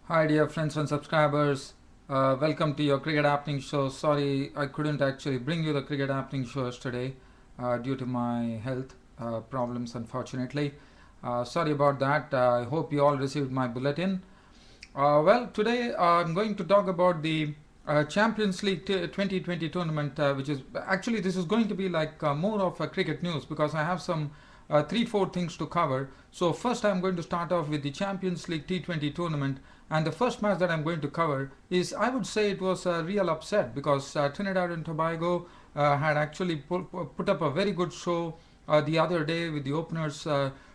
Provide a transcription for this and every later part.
Hi dear friends and subscribers, welcome to your cricket happening show. Sorry I couldn't actually bring you the cricket happening show yesterday due to my health problems unfortunately. Sorry about that. I hope you all received my bulletin. Well, today I'm going to talk about the Champions League 2020 tournament, which is actually this is going to be like more of a cricket news because I have some three, four things to cover. So first, I'm going to start off with the Champions League T20 tournament, and the first match that I'm going to cover is I would say it was a real upset because Trinidad and Tobago had actually put up a very good show the other day with the openers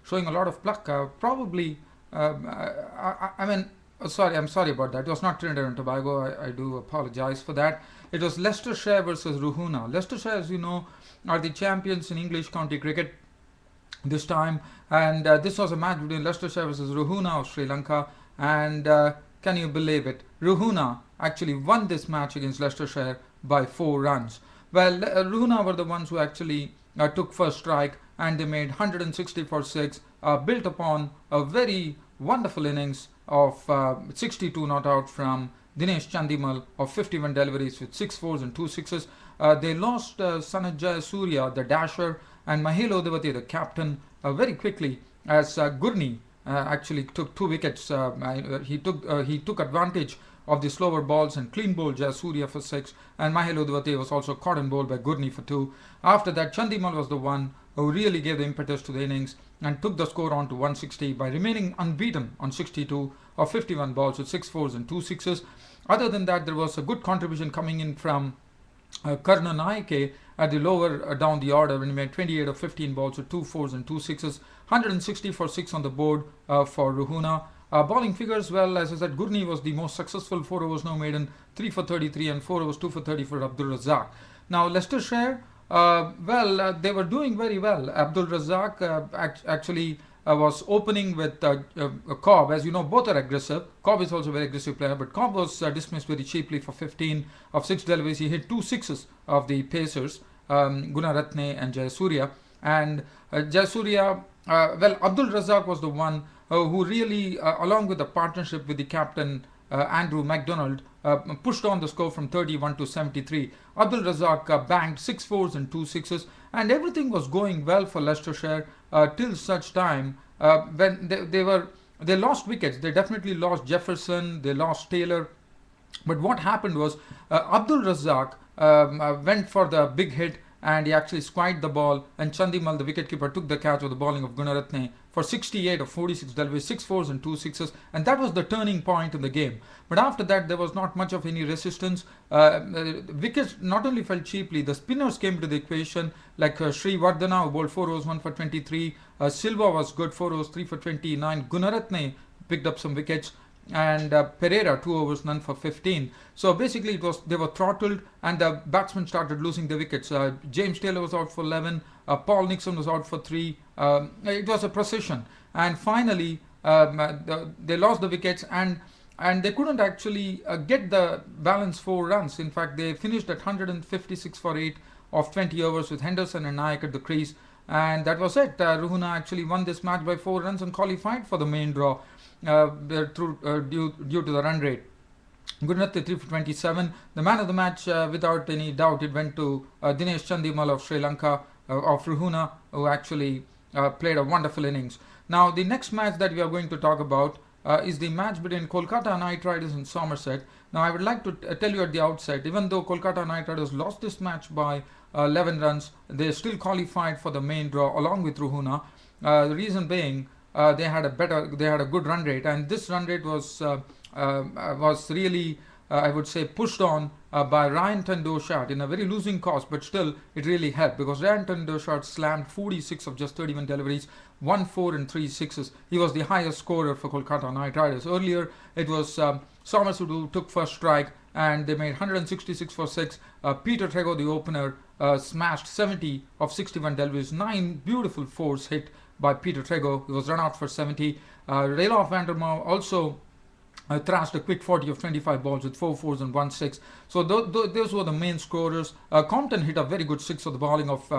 showing a lot of pluck. Probably, I mean sorry, I'm sorry about that. It was not Trinidad and Tobago. I do apologize for that. It was Leicestershire versus Ruhuna. Leicestershire, as you know, are the champions in English county cricket this time, and this was a match between Leicestershire versus Ruhuna of Sri Lanka. And can you believe it? Ruhuna actually won this match against Leicestershire by 4 runs. Well, Ruhuna were the ones who actually took first strike, and they made 160 for 6, built upon a very wonderful innings of 62 not out from Dinesh Chandimal of 51 deliveries with 6 fours and 2 sixes. They lost Sanjay Surya, the dasher, and Mahelo Devati, the captain, very quickly as Gurney actually took 2 wickets. He took advantage of the slower balls and clean bowled Jayasuriya for 6, and Mahelo Devati was also caught and bowled by Gurney for 2. After that, Chandimal was the one who really gave the impetus to the innings and took the score on to 160 by remaining unbeaten on 62 of 51 balls with 6 fours and 2 sixes. Other than that, there was a good contribution coming in from Karna Naike at the lower down the order when he made 28 of 15 balls with 2 fours and 2 sixes, 160 for 6 on the board for Ruhuna. Bowling figures, well, as I said, Gurney was the most successful, 4 overs no maiden, 3 for 33 and 4 overs 2 for 30 for Abdul Razak. Now Leicestershire, they were doing very well. Abdul Razak actually was opening with Cobb. As you know, both are aggressive. Cobb is also a very aggressive player, but Cobb was dismissed very cheaply for 15 of 6 deliveries. He hit 2 sixes of the Pacers, Gunaratne and Jayasuriya. And Jayasuriya, Abdul Razak was the one who really, along with the partnership with the captain Andrew MacDonald, pushed on the score from 31 to 73. Abdul Razak banged 6 fours and 2 sixes, and everything was going well for Leicestershire till such time when they lost wickets. They definitely lost Jefferson, they lost Taylor, but what happened was Abdul Razak went for the big hit, and he actually squared the ball, and Chandimal, the wicketkeeper, took the catch with the bowling of Gunaratne for 68 of 46 deliveries, 6 fours and 2 sixes, and that was the turning point in the game. But after that, there was not much of any resistance. Wickets not only fell cheaply, the spinners came to the equation, like Sri Vardhana, who bowled 4 overs, 1 for 23. Silva was good, 4 overs, 3 for 29. Gunaratne picked up some wickets, and Pereira 2 overs, none for 15. So basically they were throttled, and the batsmen started losing the wickets. James Taylor was out for 11, Paul Nixon was out for 3. It was a procession, and finally they lost the wickets, and they couldn't actually get the balance 4 runs. In fact, they finished at 156 for 8 of 20 overs with Henderson and Nayak at the crease, and that was it. Ruhuna actually won this match by 4 runs and qualified for the main draw due to the run rate. Gunaratne 3 for 27. The man of the match, without any doubt, it went to Dinesh Chandimal of Sri Lanka, of Ruhuna, who actually played a wonderful innings. Now, the next match that we are going to talk about is the match between Kolkata Knight Riders and Somerset. Now, I would like to tell you at the outset, even though Kolkata Knight Riders lost this match by 11 runs, they still qualified for the main draw along with Ruhuna. The reason being, they had a good run rate, and this run rate was really, I would say, pushed on by Ryan Tendoshat in a very losing cause, but still it really helped because Ryan Tendoshat slammed 46 of just 31 deliveries, 1 4 and 3 sixes. He was the highest scorer for Kolkata Knight Riders. Earlier it was Somerset who took first strike, and they made 166 for 6. Peter Trego, the opener, smashed 70 of 61 deliveries, 9 beautiful fours hit by Peter Trego. He was run out for 70. Rayloff Vandermeer also thrashed a quick 40 of 25 balls with 4 fours and 1 6. So those were the main scorers. Compton hit a very good 6 of the bowling of,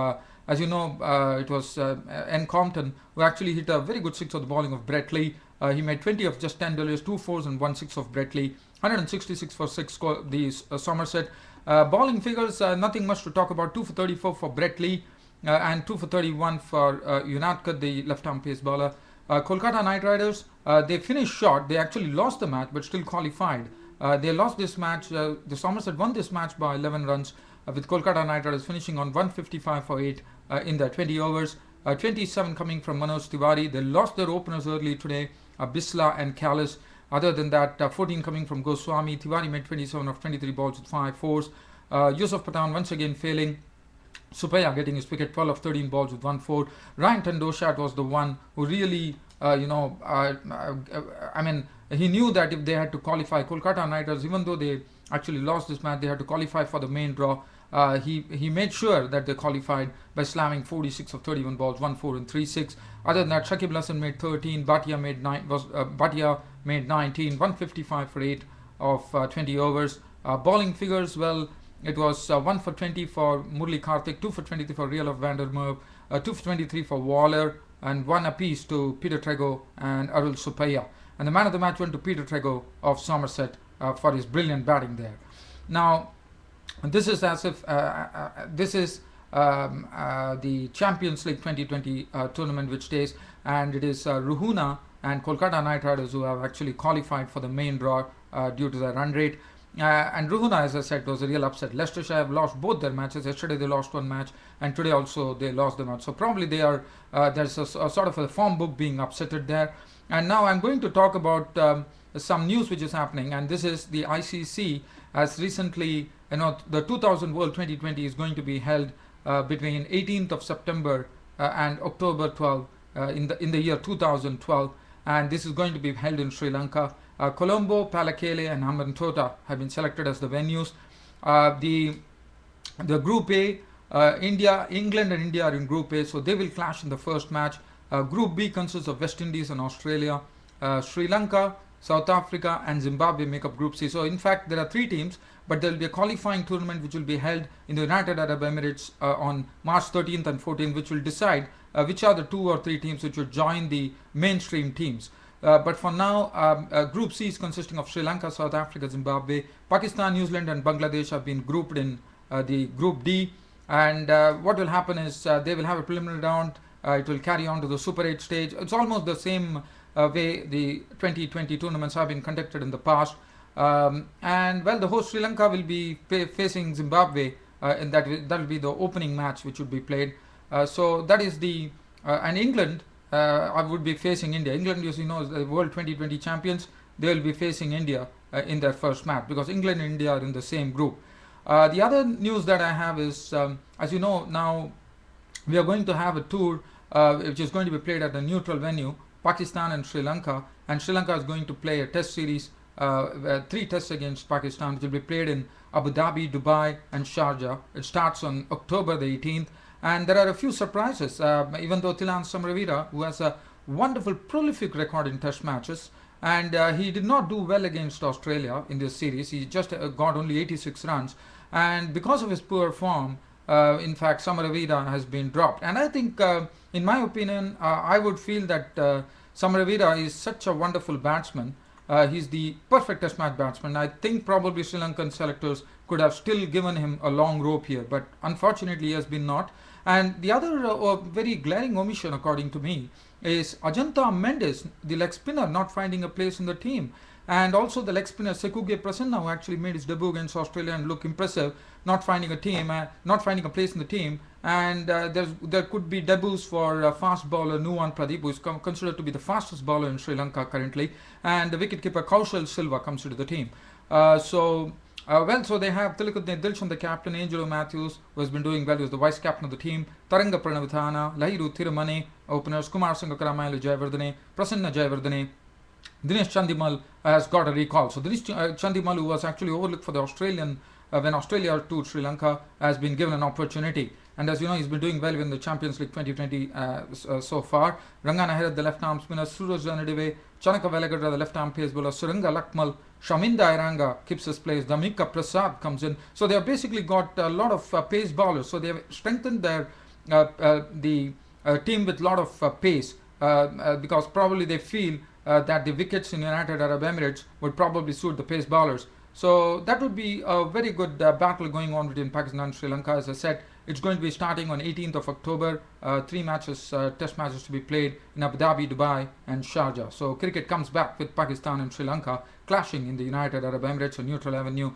as you know, it was N. Compton who actually hit a very good 6 of the bowling of Brett Lee. He made 20 of just 10 deliveries, 2 fours and 1 6 of Brett Lee, 166 for 6 the Somerset. Bowling figures, nothing much to talk about. 2 for 34 for Brett Lee and 2 for 31 for Unatkar, the left-arm pace bowler. Kolkata Knight Riders, they finished short. They actually lost the match but still qualified. They lost this match. The Somerset won this match by 11 runs with Kolkata Knight Riders finishing on 155 for 8 in their 20 overs. 27 coming from Manoj Tiwari. They lost their openers early today, Bisla and Callis. Other than that, 14 coming from Goswami. Tiwari made 27 of 23 balls with 5 fours. Yusuf Pathan once again failing. Supaya getting his wicket, 12 of 13 balls with 1 4. Ryan Tendoshat was the one who really, I mean, he knew that if they had to qualify, Kolkata Knight Riders, even though they actually lost this match, they had to qualify for the main draw. He made sure that they qualified by slamming 46 of 31 balls, 1 4 and 3 6. Other than that, Shakib Al Hasan made 13, Bhatia made 19, 155 for 8 of 20 overs. Bowling figures, well, it was 1 for 20 for Murli Karthik, 2 for 23 for Real of Vandermeer, 2 for 23 for Waller, and 1 apiece to Peter Trego and Arul Supaya. And the man of the match went to Peter Trego of Somerset for his brilliant batting there. Now, this is as if this is the Champions League 2020 tournament which stays, and it is Ruhuna and Kolkata Knight Riders who have actually qualified for the main draw due to their run rate. And Ruhuna, as I said, was a real upset. Leicestershire have lost both their matches. Yesterday they lost one match, and today also they lost the match. So probably they are there's a sort of a form book being upsetted there. And now I'm going to talk about some news which is happening, and this is the ICC has recently, the 2000 World 2020 is going to be held between 18th of September and October 12 in the year 2012, and this is going to be held in Sri Lanka. Colombo, Palakele and Hambantota have been selected as the venues. The Group A, England and India are in Group A, so they will clash in the first match. Group B consists of West Indies and Australia. Sri Lanka, South Africa and Zimbabwe make up Group C. So in fact there are 3 teams, but there will be a qualifying tournament which will be held in the United Arab Emirates on March 13th and 14th, which will decide which are the 2 or 3 teams which will join the mainstream teams. But for now, Group C is consisting of Sri Lanka, South Africa, Zimbabwe, Pakistan, New Zealand and Bangladesh have been grouped in the Group D. And what will happen is they will have a preliminary round. It will carry on to the Super 8 stage. It's almost the same way the 2020 tournaments have been conducted in the past. And well, the host Sri Lanka will be facing Zimbabwe, and that will be the opening match which would be played. So that is the and England I would be facing India. England, as you know, is the World 2020 champions. They will be facing India in their first match because England and India are in the same group. The other news that I have is, as you know, now we are going to have a tour which is going to be played at a neutral venue, Pakistan and Sri Lanka. And Sri Lanka is going to play a test series, 3 tests against Pakistan, which will be played in Abu Dhabi, Dubai and Sharjah. It starts on October the 18th. And there are a few surprises, even though Tilan Samaraveera, who has a wonderful prolific record in test matches, and he did not do well against Australia in this series. He just got only 86 runs, and because of his poor form, in fact, Samaraveera has been dropped. And I think, in my opinion, I would feel that Samaraveera is such a wonderful batsman. He's the perfect test match batsman. I think probably Sri Lankan selectors could have still given him a long rope here, but unfortunately he has been not. And the other very glaring omission, according to me, is Ajanta Mendes, the leg spinner, not finding a place in the team. And also the leg spinner Sekuge Prasanna, who actually made his debut against Australia and looked impressive, not finding a place in the team. And there could be debuts for fast bowler Nuwan Pradeep, who is considered to be the fastest bowler in Sri Lanka currently, and the wicketkeeper Kaushal Silva comes into the team. So they have Tilakudne Dilshan, the captain, Angelo Matthews, who has been doing well, who is the vice captain of the team, Taranga Pranavithana, Lahiru Thiramani, openers, Kumar Sangakaramayalu Jayavardhane, Prasanna Jayavardhane. Dinesh Chandimal has got a recall. So Dinesh Chandimal, who was actually overlooked for the Australian, when Australia toured Sri Lanka, has been given an opportunity. And as you know, he's been doing well in the Champions League 2020 so far. Rangana Herath, the left-arm spinner, Suraj Ranadive, Chanaka Velagadra, the left-arm pace bowler, Suranga Lakmal, Shaminda Iranga keeps his place, Damika Prasad comes in. So they have basically got a lot of pace bowlers. So they have strengthened their team with a lot of pace because probably they feel that the wickets in United Arab Emirates would probably suit the pace bowlers. So that would be a very good battle going on between Pakistan and Sri Lanka. As I said, it's going to be starting on 18th of October. Three matches, test matches to be played in Abu Dhabi, Dubai, and Sharjah. So cricket comes back with Pakistan and Sri Lanka clashing in the United Arab Emirates on neutral avenue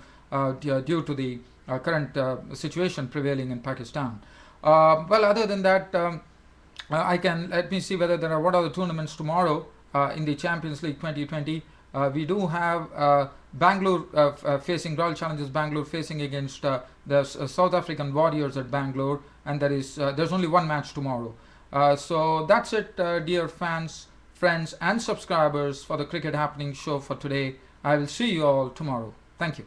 due to the current situation prevailing in Pakistan. Well, other than that, I can let me see whether there are what are the tournaments tomorrow in the Champions League 2020. We do have Bangalore facing Royal Challengers Bangalore facing against the South African Warriors at Bangalore, and there's only one match tomorrow. So that's it, dear fans, friends, and subscribers for the Cricket Happening show for today. I will see you all tomorrow. Thank you.